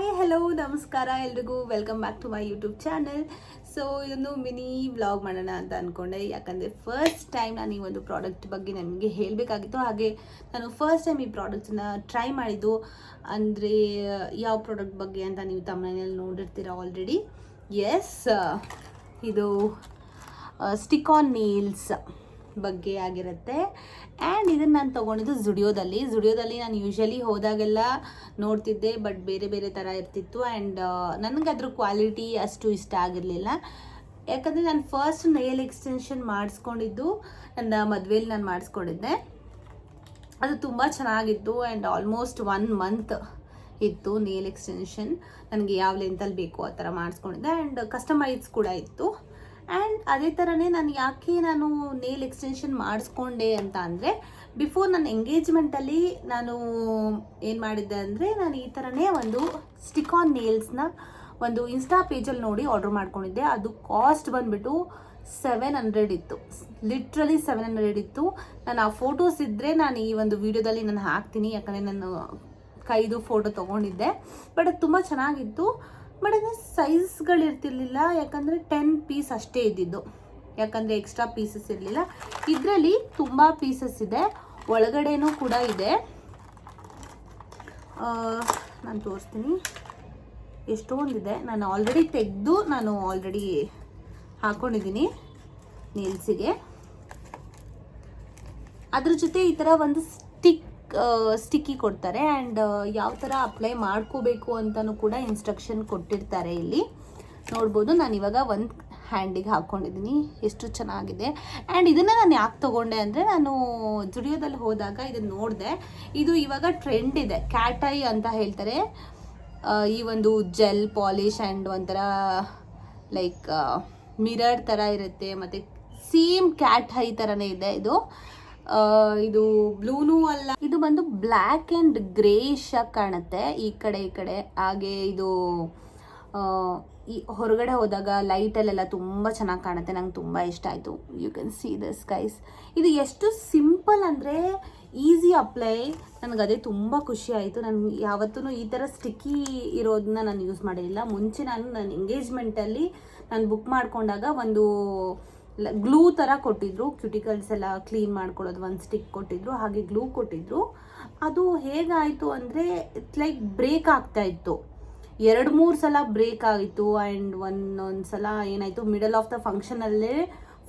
Hi hello ನಮಸ್ಕಾರ ಎಲ್ರಿಗೂ welcome back to my YouTube channel. So ಇದೊಂದು ಮಿನಿ ವ್ಲಾಗ್ ಮಾಡೋಣ ಅಂತ ಅಂದ್ಕೊಂಡೆ, ಯಾಕಂದರೆ ಫಸ್ಟ್ ಟೈಮ್ ನಾನು ಈ ಒಂದು ಪ್ರಾಡಕ್ಟ್ ಬಗ್ಗೆ ನನಗೆ ಹೇಳಬೇಕಾಗಿತ್ತು. ಹಾಗೆ ನಾನು ಫಸ್ಟ್ ಟೈಮ್ ಈ ಪ್ರಾಡಕ್ಟ್ನ ಟ್ರೈ ಮಾಡಿದ್ದು. ಅಂದರೆ ಯಾವ ಪ್ರಾಡಕ್ಟ್ ಬಗ್ಗೆ ಅಂತ ನೀವು ತಮ್ಮನೇಲಿ ನೋಡಿರ್ತೀರ ಆಲ್ರೆಡಿ. ಎಸ್, ಇದು ಸ್ಟಿಕ್ ಆನ್ ನೇಲ್ಸ್ ಬಗ್ಗೆ ಆಗಿರುತ್ತೆ. ಆ್ಯಂಡ್ ಇದನ್ನು ನಾನು ತೊಗೊಂಡಿದ್ದು ಝುಡಿಯೋದಲ್ಲಿ ನಾನು ಯೂಶ್ವಲಿ ಹೋದಾಗೆಲ್ಲ ನೋಡ್ತಿದ್ದೆ, ಬಟ್ ಬೇರೆ ಬೇರೆ ಥರ ಇರ್ತಿತ್ತು. ಆ್ಯಂಡ್ ನನಗೆ ಅದ್ರ ಕ್ವಾಲಿಟಿ ಅಷ್ಟು ಇಷ್ಟ ಆಗಿರಲಿಲ್ಲ. ಯಾಕಂದರೆ ನಾನು ಫಸ್ಟ್ ನೇಲ್ ಎಕ್ಸ್ಟೆನ್ಷನ್ ಮಾಡಿಸ್ಕೊಂಡಿದ್ದು ನನ್ನ ಮದುವೆಯಲ್ಲಿ ನಾನು ಮಾಡಿಸ್ಕೊಂಡಿದ್ದೆ. ಅದು ತುಂಬ ಚೆನ್ನಾಗಿತ್ತು. ಆ್ಯಂಡ್ ಆಲ್ಮೋಸ್ಟ್ 1 ಮಂತ್ ಇತ್ತು ನೇಲ್ ಎಕ್ಸ್ಟೆನ್ಷನ್. ನನಗೆ ಯಾವ ಲೆಂತಲ್ಲಿ ಬೇಕು ಆ ಥರ ಮಾಡಿಸ್ಕೊಂಡಿದ್ದೆ. ಆ್ಯಂಡ್ ಕಸ್ಟಮೈಸ್ ಕೂಡ ಇತ್ತು. ಆ್ಯಂಡ್ ಅದೇ ಥರನೇ ನಾನು ನೇಲ್ ಎಕ್ಸ್ಟೆನ್ಷನ್ ಮಾಡಿಸ್ಕೊಂಡೆ ಅಂತ ಅಂದರೆ, ಬಿಫೋರ್ ನನ್ನ ಎಂಗೇಜ್ಮೆಂಟಲ್ಲಿ ನಾನು ಏನು ಮಾಡಿದ್ದೆ ಅಂದರೆ, ನಾನು ಈ ಥರನೇ ಒಂದು ಸ್ಟಿಕ್ ಆನ್ ನೇಲ್ಸ್ನ ಒಂದು ಇನ್ಸ್ಟಾ ಪೇಜಲ್ಲಿ ನೋಡಿ ಆರ್ಡ್ರ್ ಮಾಡ್ಕೊಂಡಿದ್ದೆ. ಅದು ಕಾಸ್ಟ್ ಬಂದುಬಿಟ್ಟು 700 ಇತ್ತು, ಲಿಟ್ರಲಿ 700 ಇತ್ತು. ನಾನು ಆ ಫೋಟೋಸ್ ಇದ್ದರೆ ನಾನು ಈ ಒಂದು ವಿಡಿಯೋದಲ್ಲಿ ನಾನು ಹಾಕ್ತೀನಿ, ಯಾಕಂದರೆ ನಾನು ಕೈದು ಫೋಟೋ ತೊಗೊಂಡಿದ್ದೆ. ಬಟ್ ಅದು ತುಂಬ ಚೆನ್ನಾಗಿತ್ತು. ಬಟ್ ಅದು ಸೈಜ್ಗಳಿರ್ತಿರ್ಲಿಲ್ಲ, ಯಾಕಂದರೆ 10 ಪೀಸ್ ಅಷ್ಟೇ ಇದ್ದಿದ್ದು, ಯಾಕಂದರೆ ಎಕ್ಸ್ಟ್ರಾ ಪೀಸಸ್ ಇರಲಿಲ್ಲ. ಇದರಲ್ಲಿ ತುಂಬ ಪೀಸಸ್ ಇದೆ, ಒಳಗಡೆನೂ ಕೂಡ ಇದೆ. ನಾನು ತೋರಿಸ್ತೀನಿ, ಎಷ್ಟೊಂದಿದೆ. ನಾನು ಆಲ್ರೆಡಿ ತೆಗೆದು ಆಲ್ರೆಡಿ ಹಾಕ್ಕೊಂಡಿದ್ದೀನಿ ನೇಲ್ಸಿಗೆ. ಅದ್ರ ಜೊತೆ ಈ ಥರ ಒಂದು ಸ್ಟಿಕ್ಕಿ ಕೊಡ್ತಾರೆ. ಆ್ಯಂಡ್ ಯಾವ ಥರ ಅಪ್ಲೈ ಮಾಡ್ಕೋಬೇಕು ಅಂತಲೂ ಕೂಡ ಇನ್ಸ್ಟ್ರಕ್ಷನ್ ಕೊಟ್ಟಿರ್ತಾರೆ. ಇಲ್ಲಿ ನೋಡ್ಬೋದು, ನಾನು ಇವಾಗ ಒಂದು ಹ್ಯಾಂಡಿಗೆ ಹಾಕ್ಕೊಂಡಿದ್ದೀನಿ, ಎಷ್ಟು ಚೆನ್ನಾಗಿದೆ. ಆ್ಯಂಡ್ ಇದನ್ನು ನಾನು ಯಾಕೆ ತೊಗೊಂಡೆ ಅಂದರೆ, ನಾನು ಜುಡಿಯೋದಲ್ಲಿ ಹೋದಾಗ ಇದನ್ನು ನೋಡಿದೆ. ಇದು ಇವಾಗ ಟ್ರೆಂಡ್ ಇದೆ, ಕ್ಯಾಟ್ ಐ ಅಂತ ಹೇಳ್ತಾರೆ. ಈ ಒಂದು ಜೆಲ್ ಪಾಲಿಶ್ ಆ್ಯಂಡ್ ಒಂಥರ ಲೈಕ್ ಮಿರರ್ ಥರ ಇರುತ್ತೆ, ಮತ್ತು ಸೇಮ್ ಕ್ಯಾಟ್ ಐ ಥರನೇ ಇದೆ. ಇದು ಬ್ಲೂನೂ ಅಲ್ಲ, ಇದು ಬಂದು ಬ್ಲ್ಯಾಕ್ ಆ್ಯಂಡ್ ಗ್ರೇಶ್ ಆಗಿ ಕಾಣುತ್ತೆ ಈ ಕಡೆ. ಹಾಗೆ ಇದು ಈ ಹೊರಗಡೆ ಹೋದಾಗ ಲೈಟಲ್ಲೆಲ್ಲ ತುಂಬ ಚೆನ್ನಾಗಿ ಕಾಣುತ್ತೆ. ನಂಗೆ ತುಂಬ ಇಷ್ಟ ಆಯಿತು. You can see this guys. ಇದು ಎಷ್ಟು ಸಿಂಪಲ್ ಅಂದರೆ ಈಸಿ ಅಪ್ಲೈ. ನನಗೆ ಅದೇ ತುಂಬ ಖುಷಿ ಆಯಿತು. ನಾನು ಯಾವತ್ತೂ ಈ ಥರ ಸ್ಟಿಕ್ಕಿ ಇರೋದನ್ನ ನಾನು ಯೂಸ್ ಮಾಡಿರಲಿಲ್ಲ. ಮುಂಚೆ ನನ್ನ ಎಂಗೇಜ್ಮೆಂಟಲ್ಲಿ ನಾನು ಬುಕ್ ಮಾಡ್ಕೊಂಡಾಗ ಒಂದು ಗ್ಲೂ ಥರ ಕೊಟ್ಟಿದ್ರು, ಕ್ಯೂಟಿಕಲ್ಸ್ ಎಲ್ಲ ಕ್ಲೀನ್ ಮಾಡ್ಕೊಳ್ಳೋದು ಒಂದು ಸ್ಟಿಕ್ ಕೊಟ್ಟಿದ್ರು, ಹಾಗೆ ಗ್ಲೂ ಕೊಟ್ಟಿದ್ರು. ಅದು ಹೇಗಾಯಿತು ಅಂದರೆ, ಇಟ್ಸ್ ಲೈಕ್ ಬ್ರೇಕ್ ಆಗ್ತಾ ಇತ್ತು. 2-3 ಸಲ ಬ್ರೇಕ್ ಆಗಿತ್ತು. ಆ್ಯಂಡ್ ಒಂದೊಂದು ಸಲ ಏನಾಯಿತು, ಮಿಡಲ್ ಆಫ್ ದ ಫಂಕ್ಷನಲ್ಲೇ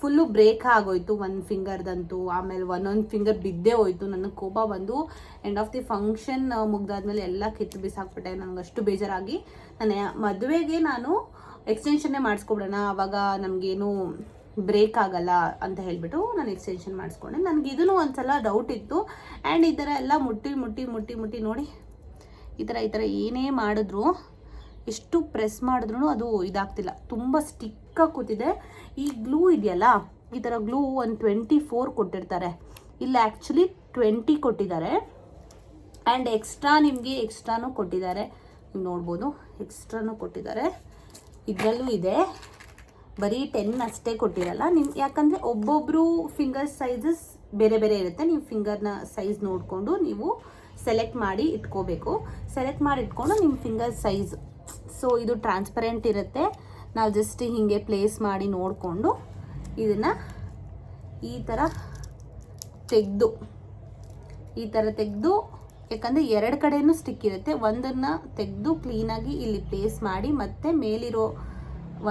ಫುಲ್ಲು ಬ್ರೇಕ್ ಆಗೋಯ್ತು ಒಂದು ಫಿಂಗರ್ದಂತೂ. ಆಮೇಲೆ ಒಂದೊಂದು ಫಿಂಗರ್ ಬಿದ್ದೇ ಹೋಯ್ತು. ನನಗೆ ಕೋಪ ಬಂದು ಎಂಡ್ ಆಫ್ ದಿ ಫಂಕ್ಷನ್ ಮುಗ್ದಾದ್ಮೇಲೆ ಎಲ್ಲ ಕಿತ್ತು ಬಿಸಾಕ್ಬಿಟ್ಟೆ. ನನಗೆ ಅಷ್ಟು ಬೇಜಾರಾಗಿ ನನ್ನ ಮದುವೆಗೆ ನಾನು ಎಕ್ಸ್ಟೆನ್ಷನ್ನೇ ಮಾಡಿಸ್ಕೊಬಿಡೋಣ, ಆವಾಗ ನಮಗೇನು ಬ್ರೇಕ್ ಆಗಲ್ಲ ಅಂತ ಹೇಳಿಬಿಟ್ಟು ನಾನು ಎಕ್ಸ್ಟೆನ್ಷನ್ ಮಾಡಿಸ್ಕೊಂಡೆ. ನನಗೆ ಇದೂ ಒಂದು ಸಲ ಡೌಟ್ ಇತ್ತು. ಆ್ಯಂಡ್ ಈ ಥರ ಎಲ್ಲ ಮುಟ್ಟಿ ನೋಡಿ, ಈ ಥರ ಏನೇ ಮಾಡಿದ್ರು, ಎಷ್ಟು ಪ್ರೆಸ್ ಮಾಡಿದ್ರೂ ಅದು ಇದಾಗ್ತಿಲ್ಲ, ತುಂಬ ಸ್ಟಿಕ್ಕಾಗಿ ಕೂತಿದೆ. ಈ ಗ್ಲೂ ಇದೆಯಲ್ಲ, ಈ ಥರ ಗ್ಲೂ ಒಂದು 24 ಕೊಟ್ಟಿರ್ತಾರೆ, ಇಲ್ಲ ಆ್ಯಕ್ಚುಲಿ 20 ಕೊಟ್ಟಿದ್ದಾರೆ. ಆ್ಯಂಡ್ ಎಕ್ಸ್ಟ್ರಾನೂ ಕೊಟ್ಟಿದ್ದಾರೆ. ನೀವು ನೋಡ್ಬೋದು, ಎಕ್ಸ್ಟ್ರಾನೂ ಕೊಟ್ಟಿದ್ದಾರೆ. ಇದರಲ್ಲೂ ಇದೆ, ಬರೀ 10 ಅಷ್ಟೇ ಕೊಟ್ಟಿರಲ್ಲ. ಯಾಕಂದರೆ ಒಬ್ಬೊಬ್ಬರು ಫಿಂಗರ್ ಸೈಜಸ್ ಬೇರೆ ಬೇರೆ ಇರುತ್ತೆ. ನೀವು ಫಿಂಗರ್ನ ಸೈಜ್ ನೋಡಿಕೊಂಡು ನೀವು ಸೆಲೆಕ್ಟ್ ಮಾಡಿ ಇಟ್ಕೋಬೇಕು. ಸೆಲೆಕ್ಟ್ ಮಾಡಿ ಇಟ್ಕೊಂಡು ನಿಮ್ಮ ಫಿಂಗರ್ ಸೈಜ್. ಸೊ ಇದು ಟ್ರಾನ್ಸ್ಪರೆಂಟ್ ಇರುತ್ತೆ. ನಾವು ಜಸ್ಟ್ ಹೀಗೆ ಪ್ಲೇಸ್ ಮಾಡಿ ನೋಡಿಕೊಂಡು ಇದನ್ನು ಈ ಥರ ತೆಗೆದು ಯಾಕಂದರೆ 2 ಕಡೆಯೂ ಸ್ಟಿಕ್ ಇರುತ್ತೆ. ಒಂದನ್ನು ತೆಗೆದು ಕ್ಲೀನಾಗಿ ಇಲ್ಲಿ ಪ್ಲೇಸ್ ಮಾಡಿ, ಮತ್ತು ಮೇಲಿರೋ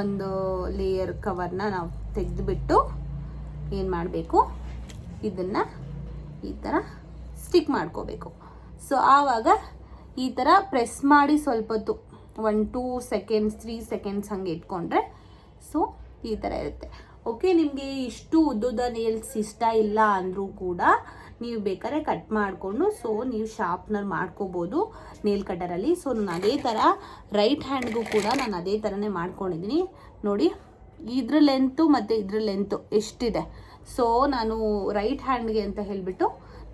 ಒಂದು ಲೇಯರ್ ಕವರ್ನ ನಾವು ತೆಗೆದುಬಿಟ್ಟು ಏನು ಮಾಡಬೇಕು, ಇದನ್ನು ಈ ಥರ ಸ್ಟಿಕ್ ಮಾಡ್ಕೋಬೇಕು. ಸೊ ಆವಾಗ ಈ ಥರ ಪ್ರೆಸ್ ಮಾಡಿ ಸ್ವಲ್ಪ ಹೊತ್ತು 1-2 ಸೆಕೆಂಡ್ಸ್ 3 ಸೆಕೆಂಡ್ಸ್ ಹಂಗೆ ಇಟ್ಕೊಂಡ್ರೆ ಸೊ ಈ ಥರ ಇರುತ್ತೆ. ಓಕೆ, ನಿಮಗೆ ಇಷ್ಟು ಉದ್ದುದ ನೇಲ್ಸ್ ಇಷ್ಟ ಇಲ್ಲ ಅಂದರೂ ಕೂಡ ನೀವು ಬೇಕಾದ್ರೆ ಕಟ್ ಮಾಡಿಕೊಂಡು ಸೊ ನೀವು ಶಾರ್ಪ್ನರ್ ಮಾಡ್ಕೋಬೋದು ನೇಲ್ ಕಟರಲ್ಲಿ. ಸೊ ನಾನು ಅದೇ ಥರ ರೈಟ್ ಹ್ಯಾಂಡ್ಗೂ ಕೂಡ ನಾನು ಅದೇ ಥರನೇ ಮಾಡ್ಕೊಂಡಿದ್ದೀನಿ. ನೋಡಿ, ಇದ್ರ ಲೆಂತು ಮತ್ತು ಇದ್ರ ಲೆಂತು ಎಷ್ಟಿದೆ. ಸೊ ನಾನು ರೈಟ್ ಹ್ಯಾಂಡ್ಗೆ ಅಂತ ಹೇಳಿಬಿಟ್ಟು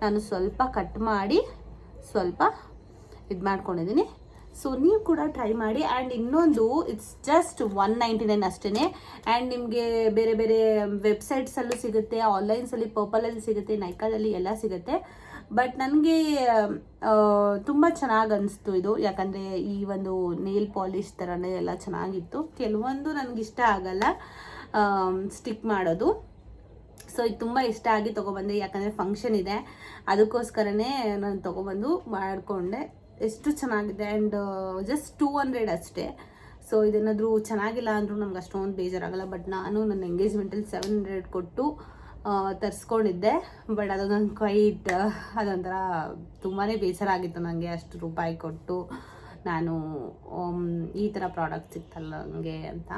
ನಾನು ಸ್ವಲ್ಪ ಕಟ್ ಮಾಡಿ ಸ್ವಲ್ಪ ಇದು ಮಾಡ್ಕೊಂಡಿದ್ದೀನಿ. ಸೊ ನೀವು ಕೂಡ ಟ್ರೈ ಮಾಡಿ. ಆ್ಯಂಡ್ ಇನ್ನೊಂದು, ಇಟ್ಸ್ ಜಸ್ಟ್ 199 ಅಷ್ಟೇ. ಆ್ಯಂಡ್ ನಿಮಗೆ ಬೇರೆ ಬೇರೆ ವೆಬ್ಸೈಟ್ಸಲ್ಲೂ ಸಿಗುತ್ತೆ, ಆನ್ಲೈನ್ಸಲ್ಲಿ ಪರ್ಪಲಲ್ಲಿ ಸಿಗುತ್ತೆ, ನೈಕಾದಲ್ಲಿ ಎಲ್ಲ ಸಿಗುತ್ತೆ. ಬಟ್ ನನಗೆ ತುಂಬ ಚೆನ್ನಾಗಿ ಅನಿಸ್ತು ಇದು, ಯಾಕಂದರೆ ಈ ಒಂದು ನೇಲ್ ಪಾಲಿಶ್ ಥರನೇ ಎಲ್ಲ ಚೆನ್ನಾಗಿತ್ತು. ಕೆಲವೊಂದು ನನಗಿಷ್ಟ ಆಗಲ್ಲ ಸ್ಟಿಕ್ ಮಾಡೋದು, ಸೊ ಇದು ತುಂಬ ಇಷ್ಟ ಆಗಿ ತೊಗೊಬಂದೆ. ಯಾಕಂದರೆ ಫಂಕ್ಷನ್ ಇದೆ, ಅದಕ್ಕೋಸ್ಕರನೇ ನಾನು ತೊಗೊಬಂದು ಮಾಡಿಕೊಂಡೆ. ಎಷ್ಟು ಚೆನ್ನಾಗಿದೆ. ಆ್ಯಂಡ್ ಜಸ್ಟ್ 200 ಅಷ್ಟೇ. ಸೊ ಇದೇನಾದರೂ ಚೆನ್ನಾಗಿಲ್ಲ ಅಂದರೂ ನಮ್ಗೆ ಅಷ್ಟೊಂದು ಬೇಜಾರಾಗಲ್ಲ. ಬಟ್ ನಾನು ನನ್ನ ಎಂಗೇಜ್ಮೆಂಟಲ್ಲಿ 700 ಕೊಟ್ಟು ತರಿಸ್ಕೊಂಡಿದ್ದೆ. ಬಟ್ ಅದು ನನ್ನ ಕ್ವೈಟ್ ಅದೊಂಥರ ತುಂಬಾ ಬೇಸರ ಆಗಿತ್ತು ನನಗೆ, ಅಷ್ಟು ರೂಪಾಯಿ ಕೊಟ್ಟು ನಾನು ಈ ಥರ ಪ್ರಾಡಕ್ಟ್ ಸಿಗ್ತಲ್ಲ ನನಗೆ ಅಂತ.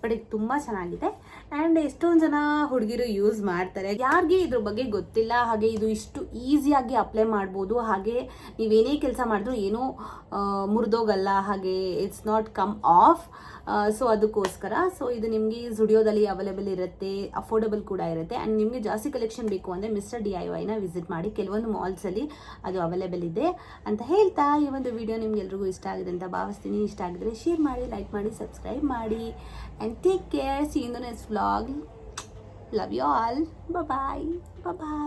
ಬಟ್ ಇದು ತುಂಬ ಚೆನ್ನಾಗಿದೆ. ಆ್ಯಂಡ್ ಎಷ್ಟೊಂದು ಜನ ಹುಡುಗಿರು ಯೂಸ್ ಮಾಡ್ತಾರೆ. ಯಾರಿಗೆ ಇದ್ರ ಬಗ್ಗೆ ಗೊತ್ತಿಲ್ಲ, ಹಾಗೆ ಇದು ಇಷ್ಟು ಈಸಿಯಾಗಿ ಅಪ್ಲೈ ಮಾಡ್ಬೋದು. ಹಾಗೆ ನೀವೇನೇ ಕೆಲಸ ಮಾಡಿದ್ರು ಏನೂ ಮುರಿದೋಗಲ್ಲ, ಹಾಗೆ it's not come of. So ಅದಕ್ಕೋಸ್ಕರ ಸೊ ಇದು ನಿಮಗೆ ಜುಡಿಯೋದಲ್ಲಿ ಅವೈಲೇಬಲ್ ಇರುತ್ತೆ, ಅಫೋರ್ಡಬಲ್ ಕೂಡ ಇರುತ್ತೆ. ಆ್ಯಂಡ್ ನಿಮಗೆ ಜಾಸ್ತಿ ಕಲೆಕ್ಷನ್ ಬೇಕು ಅಂದರೆ ಮಿಸ್ಟರ್ DIYನ ವಿಸಿಟ್ ಮಾಡಿ, ಕೆಲವೊಂದು ಮಾಲ್ಸಲ್ಲಿ ಅದು ಅವೈಲೇಬಲ್ ಇದೆ ಅಂತ ಹೇಳ್ತಾ ಈ ಒಂದು ವಿಡಿಯೋ ನಿಮ್ಗೆಲ್ರಿಗೂ ಇಷ್ಟ ಆಗಿದೆ ಅಂತ ಭಾವಿಸ್ತೀನಿ. ಇಷ್ಟ ಆಗಿದ್ರೆ ಶೇರ್ ಮಾಡಿ, ಲೈಕ್ ಮಾಡಿ, ಸಬ್ಸ್ಕ್ರೈಬ್ ಮಾಡಿ. And take care. See in the next vlog. Love you all. Bye bye.